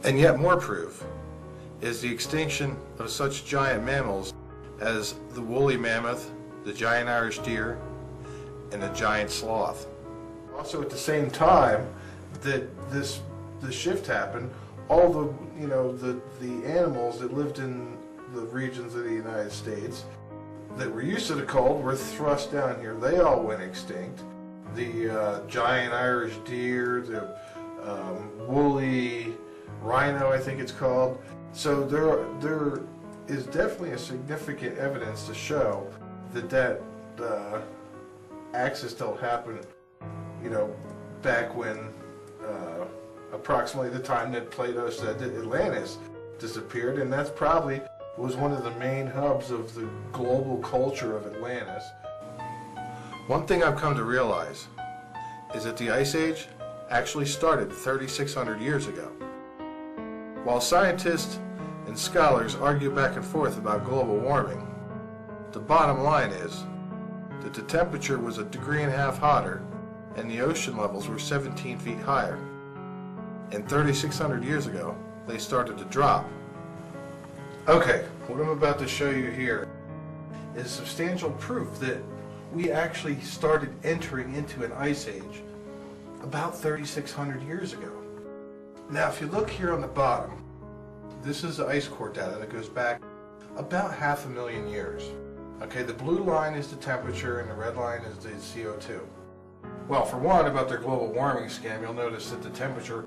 And yet more proof is the extinction of such giant mammals as the woolly mammoth, the giant Irish deer, and the giant sloth. Also, at the same time that this shift happened, all the animals that lived in the regions of the United States that were used to the cold were thrust down here. They all went extinct. The giant Irish deer, the woolly rhino, I think it's called. So there is definitely a significant evidence to show that axis don't happen, back when approximately the time that Plato said that Atlantis disappeared, and that's probably was one of the main hubs of the global culture of Atlantis. One thing I've come to realize is that the Ice Age actually started 3,600 years ago. While scientists and scholars argue back and forth about global warming, the bottom line is that the temperature was 1.5 degrees hotter and the ocean levels were 17 feet higher. And 3,600 years ago, they started to drop. Okay, what I'm about to show you here is substantial proof that we actually started entering into an ice age about 3,600 years ago. Now, if you look here on the bottom, this is the ice core data that goes back about 500,000 years. Okay, the blue line is the temperature and the red line is the CO2. Well, for one, about their global warming scam, you'll notice that the temperature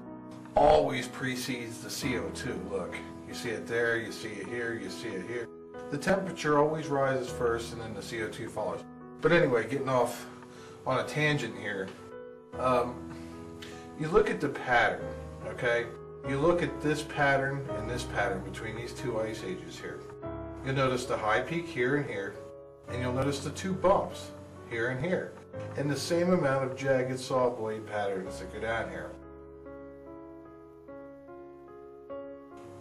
always precedes the CO2. Look, you see it there, you see it here, you see it here. The temperature always rises first and then the CO2 follows. But anyway, getting off on a tangent here, you look at the pattern, okay? You look at this pattern and this pattern between these two ice ages here. You'll notice the high peak here and here, and you'll notice the two bumps here and here, and the same amount of jagged saw blade patterns that go down here.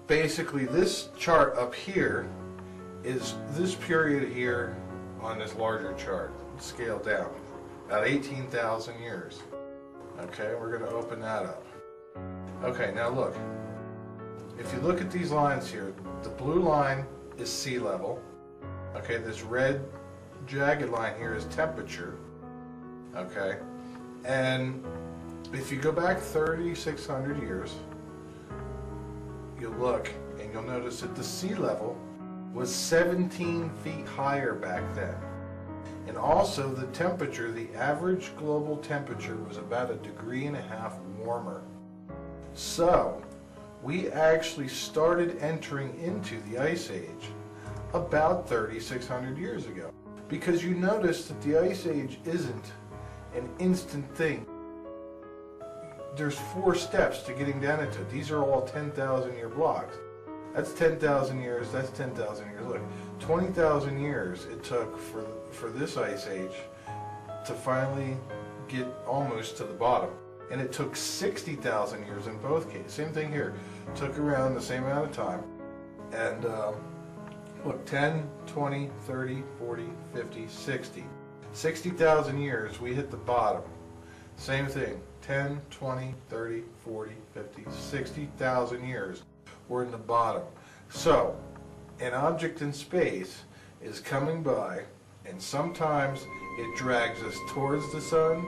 Basically, this chart up here is this period here on this larger chart, scaled down, about 18,000 years. Okay, we're going to open that up. Okay, now look, if you look at these lines here, the blue line is sea level. Okay, this red jagged line here is temperature. Okay, and if you go back 3,600 years, you'll look and you'll notice that the sea level was 17 feet higher back then. And also the temperature, the average global temperature was about 1.5 degrees warmer. So we actually started entering into the Ice Age about 3,600 years ago. Because you notice that the Ice Age isn't an instant thing. There's 4 steps to getting down into it. These are all 10,000 year blocks. That's 10,000 years, that's 10,000 years. Look, 20,000 years it took for this Ice Age to finally get almost to the bottom. And it took 60,000 years in both cases. Same thing here. Took around the same amount of time. And look, 10, 20, 30, 40, 50, 60. 60,000 years we hit the bottom. Same thing. 10, 20, 30, 40, 50, 60,000 years we're in the bottom. So, an object in space is coming by, and sometimes it drags us towards the sun,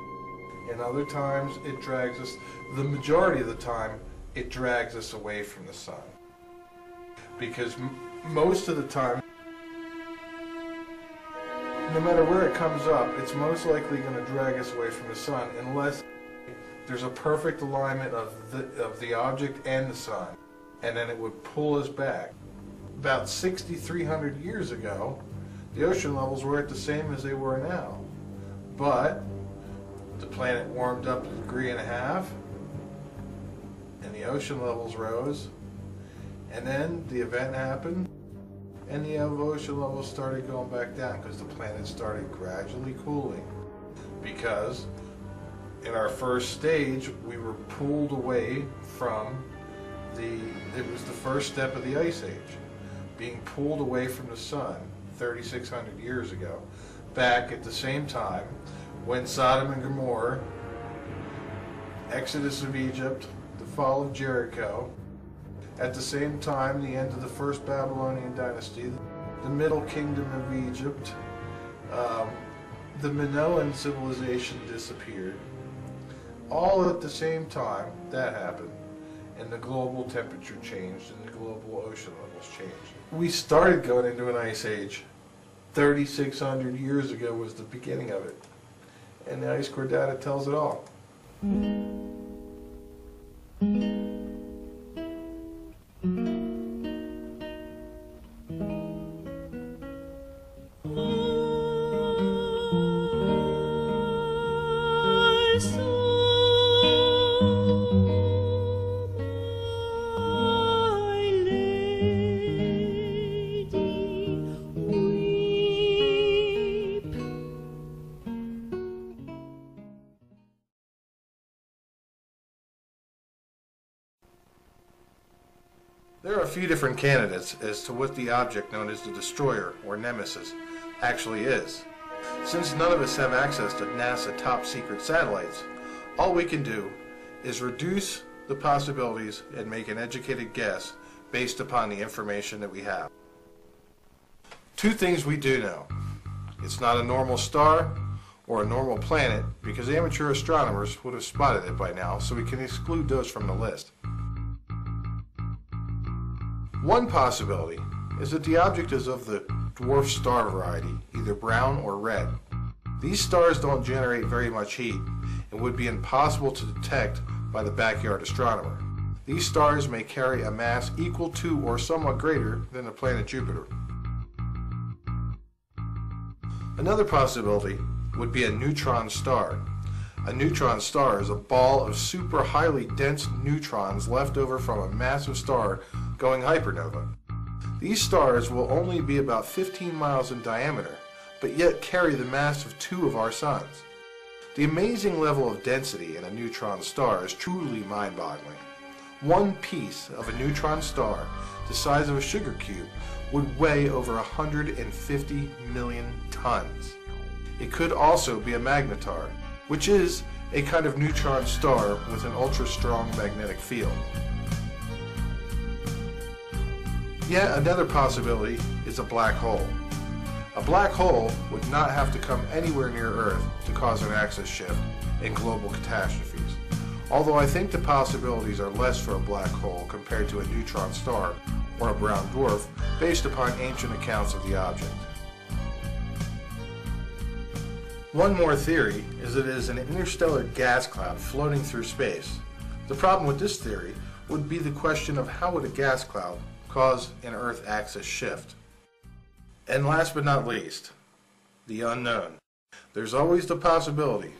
and other times it drags us, the majority of the time, it drags us away from the sun. Because most of the time, no matter where it comes up, it's most likely going to drag us away from the sun unless there's a perfect alignment of the object and the sun, and then it would pull us back. About 6,300 years ago, the ocean levels were at the same as they were now, but the planet warmed up 1.5 degrees, and the ocean levels rose, and then the event happened, and the ocean levels started going back down because the planet started gradually cooling. Because in our first stage, we were pulled away from it was the first step of the Ice Age, being pulled away from the sun 3,600 years ago, back at the same time when Sodom and Gomorrah, Exodus of Egypt, the fall of Jericho, At the same time, the end of the First Babylonian dynasty, the Middle Kingdom of Egypt, the Minoan civilization disappeared. All at the same time, that happened, and the global temperature changed and the global ocean levels changed. We started going into an ice age. 3,600 years ago was the beginning of it, and the ice core data tells it all. There are a few different candidates as to what the object known as the Destroyer, or Nemesis, actually is. Since none of us have access to NASA top-secret satellites, all we can do is reduce the possibilities and make an educated guess based upon the information that we have. Two things we do know. It's not a normal star or a normal planet, because amateur astronomers would have spotted it by now, so we can exclude those from the list. One possibility is that the object is of the dwarf star variety, either brown or red. These stars don't generate very much heat and would be impossible to detect by the backyard astronomer. These stars may carry a mass equal to or somewhat greater than the planet Jupiter. Another possibility would be a neutron star. A neutron star is a ball of super highly dense neutrons left over from a massive star going hypernova. These stars will only be about 15 miles in diameter, but yet carry the mass of 2 of our suns. The amazing level of density in a neutron star is truly mind-boggling. One piece of a neutron star, the size of a sugar cube, would weigh over 150 million tons. It could also be a magnetar, which is a kind of neutron star with an ultra-strong magnetic field. Yet another possibility is a black hole. A black hole would not have to come anywhere near Earth to cause an axis shift and global catastrophes, although I think the possibilities are less for a black hole compared to a neutron star or a brown dwarf based upon ancient accounts of the object. One more theory is that it is an interstellar gas cloud floating through space. The problem with this theory would be the question of how would a gas cloud cause an Earth axis shift. And last but not least, the unknown. There's always the possibility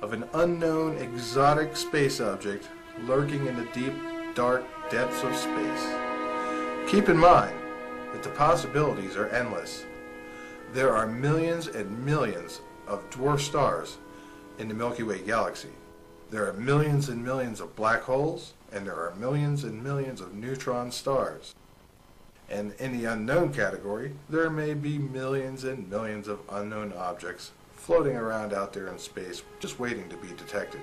of an unknown exotic space object lurking in the deep, dark depths of space. Keep in mind that the possibilities are endless. There are millions and millions of dwarf stars in the Milky Way galaxy. There are millions and millions of black holes, and there are millions and millions of neutron stars. And in the unknown category, there may be millions and millions of unknown objects floating around out there in space, just waiting to be detected.